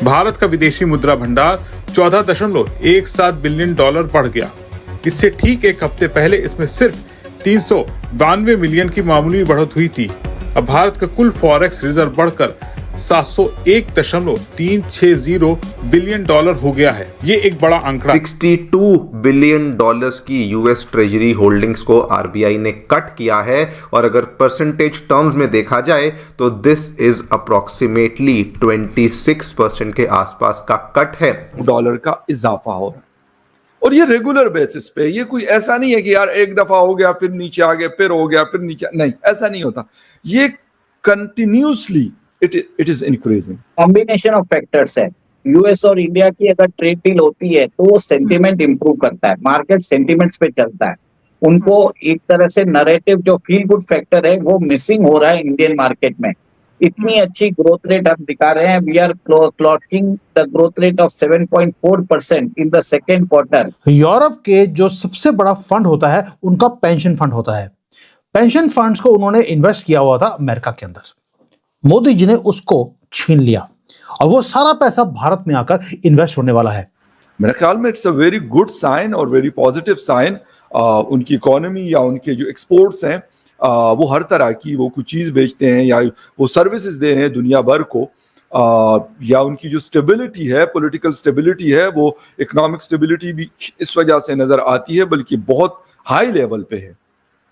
भारत का विदेशी मुद्रा भंडार 14.17 बिलियन डॉलर बढ़ गया। इससे ठीक एक हफ्ते पहले इसमें सिर्फ 392 मिलियन की मामूली बढ़त हुई थी। अब भारत का कुल फॉरेक्स रिजर्व बढ़कर 701.360 बिलियन डॉलर हो गया है। ये एक बड़ा आंकड़ा। 62 बिलियन डॉलर्स की यूएस ट्रेजरी होल्डिंग्स को आरबीआई ने कट किया है और अगर परसेंटेज टर्म्स में देखा जाए तो दिस इज अप्रोक्सीमेटली 26% के आसपास का कट है। डॉलर का इजाफा हो रहा है और ये रेगुलर बेसिस पे, ये कोई ऐसा नहीं है कि यार एक दफा हो गया फिर नीचे आ गया फिर हो गया फिर नीचे, नहीं, ऐसा नहीं होता। ये continuously it is increasing. Combination of factors है। यूएस और इंडिया की अगर ट्रेड डील होती है तो वो सेंटीमेंट इंप्रूव करता है, मार्केट सेंटीमेंट्स पे चलता है। उनको एक तरह से नैरेटिव जो फील गुड फैक्टर है वो मिसिंग हो रहा है इंडियन मार्केट में। इतनी अच्छी ग्रोथ रेट हम दिखा रहे हैं, we are clocking the growth rate of 7.4% in the second quarter. Europe के जो सबसे बड़ा फंड होता है उनका पेंशन फंड होता है। पेंशन फंड्स को उन्होंने इन्वेस्ट किया हुआ था अमेरिका के अंदर। मोदी जी ने उसको छीन लिया और वो सारा पैसा भारत में आकर इन्वेस्ट होने वाला है। मेरे ख्याल में it's a very good sign और वेरी पॉजिटिव साइन। उनकी इकोनॉमी या उनके जो एक्सपोर्ट्स हैं वो हर तरह की, वो कुछ चीज़ बेचते हैं या वो सर्विसेज दे रहे हैं दुनिया भर को, या उनकी जो स्टेबिलिटी है, पॉलिटिकल स्टेबिलिटी है, वो इकोनॉमिक स्टेबिलिटी भी इस वजह से नजर आती है, बल्कि बहुत हाई लेवल पे है।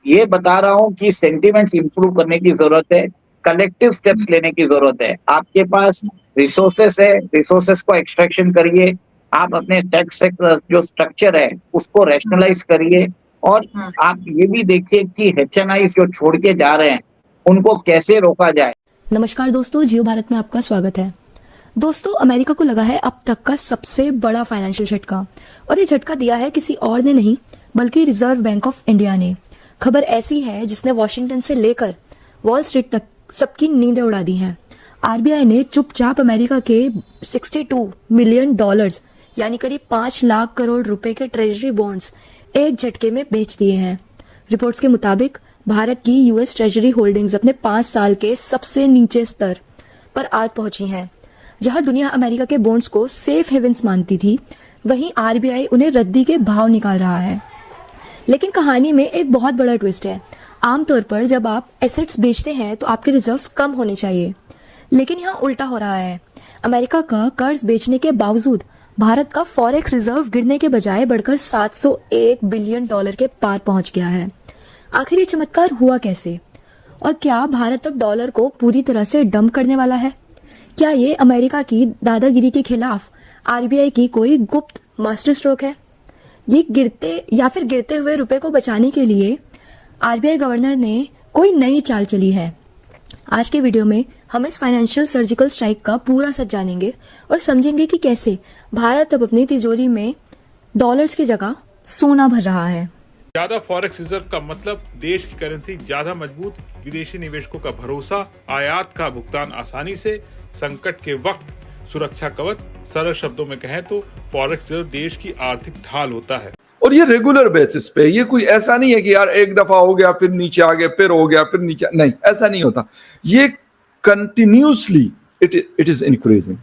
ये बता रहा हूँ कि सेंटीमेंट्स इंप्रूव करने की जरूरत है, कलेक्टिव स्टेप्स लेने की जरूरत है। आपके पास रिसोर्सेस है, रिसोर्सेस को एक्सट्रैक्शन करिए। आप अपने टैक्स जो स्ट्रक्चर है उसको रैशनलाइज करिए और आप ये भी देखिए कि HNI जो छोड़ के जा रहे हैं उनको कैसे रोका जाए। नमस्कार दोस्तों, जियो भारत में आपका स्वागत है। दोस्तों, अमेरिका को लगा है अब तक का सबसे बड़ा फाइनेंशियल झटका और ये झटका दिया है किसी और ने नहीं बल्कि रिजर्व बैंक ऑफ इंडिया ने। खबर ऐसी है जिसने वॉशिंगटन से लेकर वॉल स्ट्रीट तक सबकी नींदें उड़ा दी हैं। आरबीआई ने चुपचाप अमेरिका के 62 मिलियन डॉलर्स यानी करीब 5 लाख करोड़ रुपए के ट्रेजरी बॉन्ड्स एक झटके में बेच दिए हैं। रिपोर्ट्स के मुताबिक भारत की यूएस ट्रेजरी होल्डिंग्स अपने 5 साल के सबसे नीचे स्तर पर आज पहुंची हैं। जहां दुनिया अमेरिका के बॉन्ड्स को सेफ हेवन्स मानती थी, वहीं आरबीआई उन्हें रद्दी के भाव निकाल रहा है। लेकिन कहानी में एक बहुत बड़ा ट्विस्ट है। आमतौर पर जब आप एसेट्स बेचते हैं तो आपके रिजर्व्स कम होने चाहिए, लेकिन यहाँ उल्टा हो रहा है। अमेरिका का कर्ज बेचने के बावजूद भारत का फॉरेक्स रिजर्व गिरने के बजाय बढ़कर 701 बिलियन डॉलर के पार पहुंच गया है। आखिर ये चमत्कार हुआ कैसे? और क्या भारत अब डॉलर को पूरी तरह से डंप करने वाला है? क्या ये अमेरिका की दादागिरी के खिलाफ आरबीआई की कोई गुप्त मास्टर स्ट्रोक है? ये गिरते हुए रुपए को बचाने के लिए आरबीआई गवर्नर ने कोई नई चाल चली है। आज के वीडियो में हम इस फाइनेंशियल सर्जिकल स्ट्राइक का पूरा सच जानेंगे और समझेंगे कि कैसे भारत अब अपनी तिजोरी में डॉलर्स की जगह सोना भर रहा है। ज्यादा फॉरेक्स रिजर्व का मतलब देश की करेंसी ज्यादा मजबूत, विदेशी निवेशकों का भरोसा, आयात का भुगतान आसानी से, संकट के वक्त सुरक्षा कवच। सरल शब्दों में कहें तो फॉरेक्स रिजर्व देश की आर्थिक ढाल होता है और ये रेगुलर बेसिस पे, ये कोई ऐसा नहीं है कि यार एक दफा हो गया फिर नीचे आ गया फिर हो गया फिर नीचे, नहीं, ऐसा नहीं होता। ये कंटिन्यूसली इट इज इंक्रीजिंग।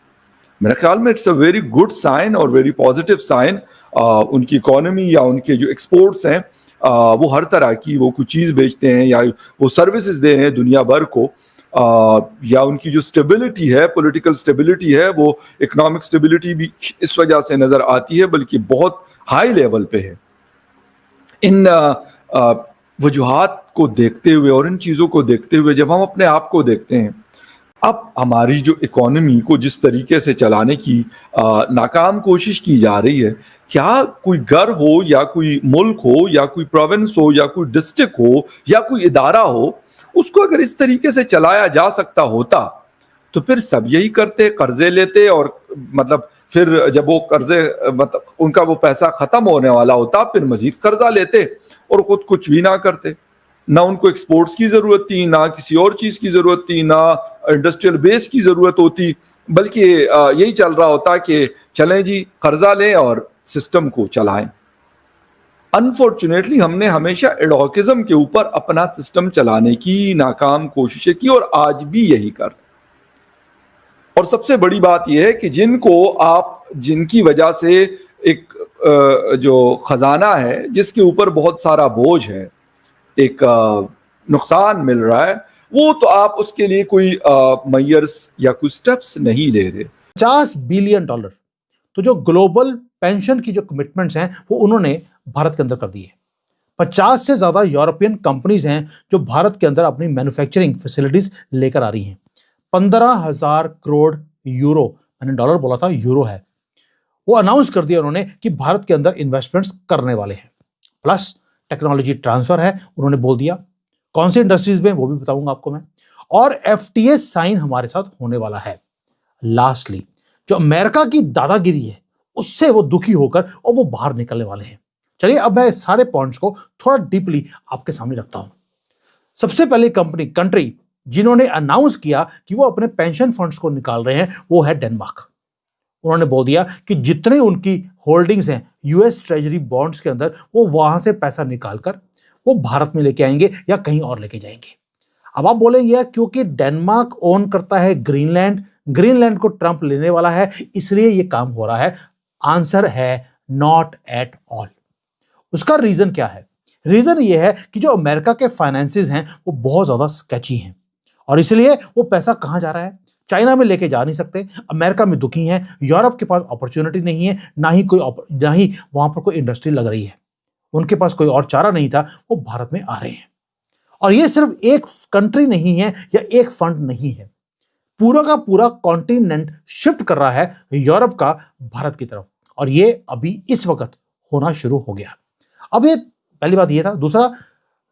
मेरे ख्याल में it's a very good sign और वेरी पॉजिटिव साइन। उनकी इकोनॉमी या उनके जो एक्सपोर्ट्स हैं वो हर तरह की, वो कुछ चीज़ बेचते हैं या वो सर्विसेज दे रहे हैं दुनिया भर को, या उनकी जो स्टेबिलिटी है, पॉलिटिकल स्टेबिलिटी है, वो इकोनॉमिक स्टेबिलिटी भी इस वजह से नजर आती है, बल्कि बहुत हाई लेवल पे है। इन वजूहात को देखते हुए और इन चीज़ों को देखते हुए जब हम अपने आप को देखते हैं, अब हमारी जो इकोनॉमी को जिस तरीके से चलाने की नाकाम कोशिश की जा रही है, क्या कोई घर हो या कोई मुल्क हो या कोई प्रोविंस हो या कोई डिस्ट्रिक्ट हो या कोई इदारा हो, उसको अगर इस तरीके से चलाया जा सकता होता तो फिर सब यही करते, कर्जे लेते और मतलब फिर जब वो कर्जे मतलब उनका वो पैसा खत्म होने वाला होता फिर मजीद कर्जा लेते और खुद कुछ भी ना करते। ना उनको एक्सपोर्ट्स की जरूरत थी, ना किसी और चीज की जरूरत थी, ना इंडस्ट्रियल बेस की जरूरत होती, बल्कि यही चल रहा होता कि चलें जी कर्जा लें और सिस्टम को चलाएं। अनफॉर्चुनेटली हमने हमेशा एडोकिज्म के ऊपर अपना सिस्टम चलाने की नाकाम कोशिशें की और आज भी यही कर। और सबसे बड़ी बात यह है कि जिनकी वजह से एक जो खजाना है जिसके ऊपर बहुत सारा बोझ है, एक नुकसान मिल रहा है, वो तो आप उसके लिए कोई मेजर्स या कुछ स्टेप्स नहीं ले रहे। $50 बिलियन तो जो ग्लोबल पेंशन की जो कमिटमेंट्स हैं वो उन्होंने भारत के अंदर कर दी है। 50 से ज्यादा यूरोपियन कंपनीज हैं जो भारत के अंदर अपनी मैन्युफैक्चरिंग फैसिलिटीज लेकर आ रही हैं। 15,000 करोड़ यूरो, मैंने डॉलर बोला था, यूरो है, वो अनाउंस कर दिया उन्होंने कि भारत के अंदर इन्वेस्टमेंट्स करने वाले हैं। प्लस टेक्नोलॉजी ट्रांसफर है, उन्होंने बोल दिया। कौन सी इंडस्ट्रीज में वो भी बताऊंगा आपको मैं। और FTA साइन हमारे साथ होने वाला है। लास्टली जो अमेरिका की दादागिरी है उससे वो दुखी होकर और वो बाहर निकलने वाले हैं। चलिए अब मैं सारे पॉइंट्स को थोड़ा डीपली आपके सामने रखता हूं। सबसे पहले कंट्री जिन्होंने अनाउंस किया कि वो अपने पेंशन फंड्स को निकाल रहे हैं वो है डेनमार्क। उन्होंने बोल दिया कि जितने उनकी होल्डिंग्स हैं US ट्रेजरी बॉन्ड्स के अंदर, वो वहां से पैसा निकालकर वो भारत में लेके आएंगे या कहीं और लेके जाएंगे। अब आप बोलेंगे क्योंकि डेनमार्क ओन करता है ग्रीनलैंड को ट्रंप लेने वाला है इसलिए ये काम हो रहा है। आंसर है नॉट एट ऑल। उसका रीजन क्या है? रीजन ये है कि जो अमेरिका के फाइनेंसेस हैं वो बहुत ज्यादा स्केची हैं और इसलिए वो पैसा कहां जा रहा है? चाइना में लेके जा नहीं सकते, अमेरिका में दुखी हैं, यूरोप के पास अपॉर्चुनिटी नहीं है, ना ही वहां पर कोई इंडस्ट्री लग रही है, उनके पास कोई और चारा नहीं था, वो भारत में आ रहे हैं। और ये सिर्फ एक कंट्री नहीं है या एक फंड नहीं है, पूरा का पूरा कॉन्टिनेंट शिफ्ट कर रहा है यूरोप का भारत की तरफ और ये अभी इस वक्त होना शुरू हो गया। अब ये पहली बात ये था। दूसरा,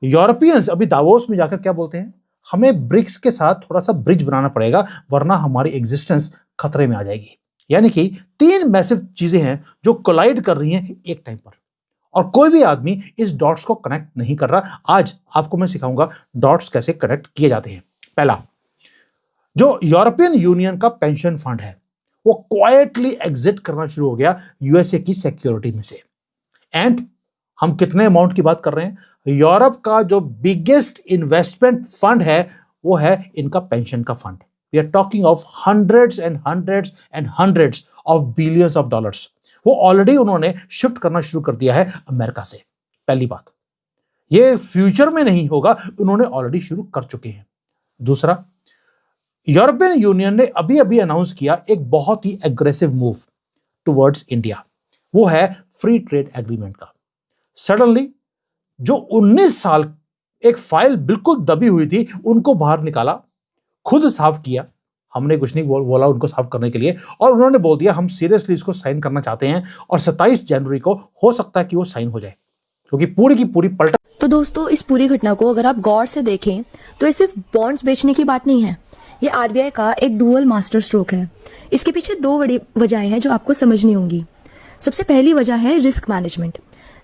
यूरोपियंस अभी दावोस में जाकर क्या बोलते हैं? हमें ब्रिक्स के साथ थोड़ा सा ब्रिज बनाना पड़ेगा वरना हमारी एग्जिस्टेंस खतरे में आ जाएगी। यानी कि 3 मैसिव चीजें हैं जो कोलाइड कर रही हैं एक टाइम पर और कोई भी आदमी इस डॉट्स को कनेक्ट नहीं कर रहा। आज आपको मैं सिखाऊंगा डॉट्स कैसे कनेक्ट किए जाते हैं। पहला, जो यूरोपियन यूनियन का पेंशन फंड है वो क्वाइटली एग्जिट करना शुरू हो गया USA की सिक्योरिटी में से। एंड हम कितने अमाउंट की बात कर रहे हैं? यूरोप का जो बिगेस्ट इन्वेस्टमेंट फंड है वो है इनका पेंशन का fund. We are talking of hundreds and hundreds of billions of dollars। वो ऑलरेडी उन्होंने शिफ्ट करना शुरू कर दिया है अमेरिका से। पहली बात, ये फ्यूचर में नहीं होगा, उन्होंने ऑलरेडी शुरू कर चुके हैं। दूसरा, यूरोपियन यूनियन ने अभी अभी अनाउंस किया एक बहुत ही एग्रेसिव मूव टुवर्ड्स इंडिया, वो है फ्री ट्रेड एग्रीमेंट का। सडनली जो 19 साल एक फाइल बिल्कुल दबी हुई थी उनको बाहर निकाला, खुद साफ किया, हमने कुछ नहीं बोला उनको साफ करने के लिए, और उन्होंने बोल दिया हम सीरियसली इसको साइन करना चाहते हैं और 27 जनवरी को हो सकता है कि वो साइन हो जाए, क्योंकि पूरी की पूरी पलटा। तो दोस्तों, इस पूरी घटना को अगर आप गौर से देखें तो ये सिर्फ बॉन्ड्स बेचने की बात नहीं है, ये RBI का एक डुअल मास्टर स्ट्रोक है। इसके पीछे 2 बड़ी वजहें हैं जो आपको समझनी होंगी। सबसे पहली वजह है रिस्क मैनेजमेंट।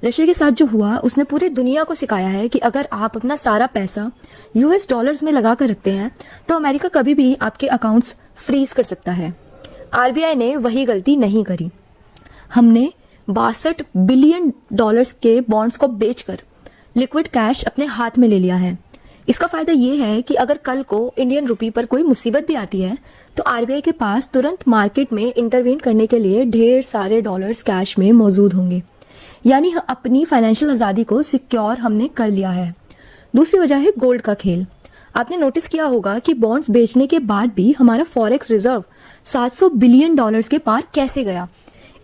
रशिया के साथ जो हुआ उसने पूरी दुनिया को सिखाया है कि अगर आप अपना सारा पैसा US डॉलर्स में लगा कर रखते हैं तो अमेरिका कभी भी आपके अकाउंट्स फ्रीज कर सकता है। RBI ने वही गलती नहीं करी। हमने $62 बिलियन के बॉन्ड्स को बेचकर लिक्विड कैश अपने हाथ में ले लिया है। इसका फायदा ये है कि अगर कल को इंडियन रुपी पर कोई मुसीबत भी आती है तो RBI के पास तुरंत मार्केट में इंटरवीन करने के लिए ढेर सारे डॉलर्स कैश में मौजूद होंगे। यानी अपनी फाइनेंशियल आज़ादी को सिक्योर हमने कर लिया है। दूसरी वजह है गोल्ड का खेल। आपने नोटिस किया होगा कि बॉन्ड्स बेचने के बाद भी हमारा फॉरेक्स रिजर्व $700 बिलियन के पार कैसे गया?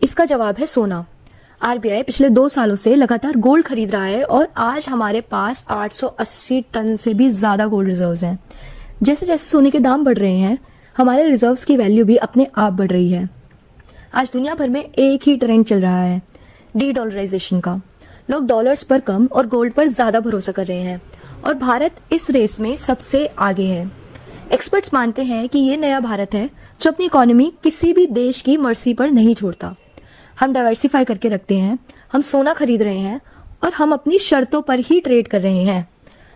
इसका जवाब है सोना। RBI पिछले 2 सालों से लगातार गोल्ड खरीद रहा है और आज हमारे पास 880 टन से भी ज्यादा गोल्ड रिजर्व्स हैं। जैसे जैसे सोने के दाम बढ़ रहे हैं हमारे रिजर्व्स की वैल्यू भी अपने आप बढ़ रही है। आज दुनिया भर में एक ही ट्रेंड चल रहा है, डी-डॉलराइजेशन का। लोग डॉलर्स पर कम और गोल्ड पर ज्यादा भरोसा कर रहे हैं और भारत इस रेस में सबसे आगे है। एक्सपर्ट्स मानते हैं कि ये नया भारत है जो अपनी इकोनॉमी किसी भी देश की मर्जी पर नहीं छोड़ता। हम डाइवर्सिफाई करके रखते हैं, हम सोना खरीद रहे हैं और हम अपनी शर्तों पर ही ट्रेड कर रहे हैं।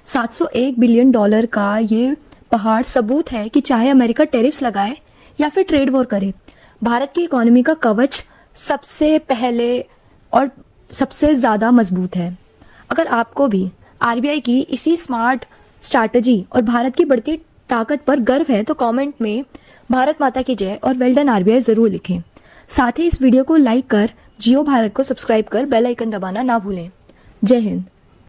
$701 बिलियन का ये पहाड़ सबूत है कि चाहे अमेरिका टैरिफ्स लगाए या फिर ट्रेड वॉर करे, भारत की इकोनॉमी का कवच सबसे पहले और सबसे ज़्यादा मजबूत है। अगर आपको भी RBI की इसी स्मार्ट स्ट्रैटेजी और भारत की बढ़ती ताकत पर गर्व है तो कमेंट में भारत माता की जय और वेल डन आरबीआई जरूर लिखें। साथ ही इस वीडियो को लाइक कर जियो भारत को सब्सक्राइब कर बेल आइकन दबाना ना भूलें। जय हिंद।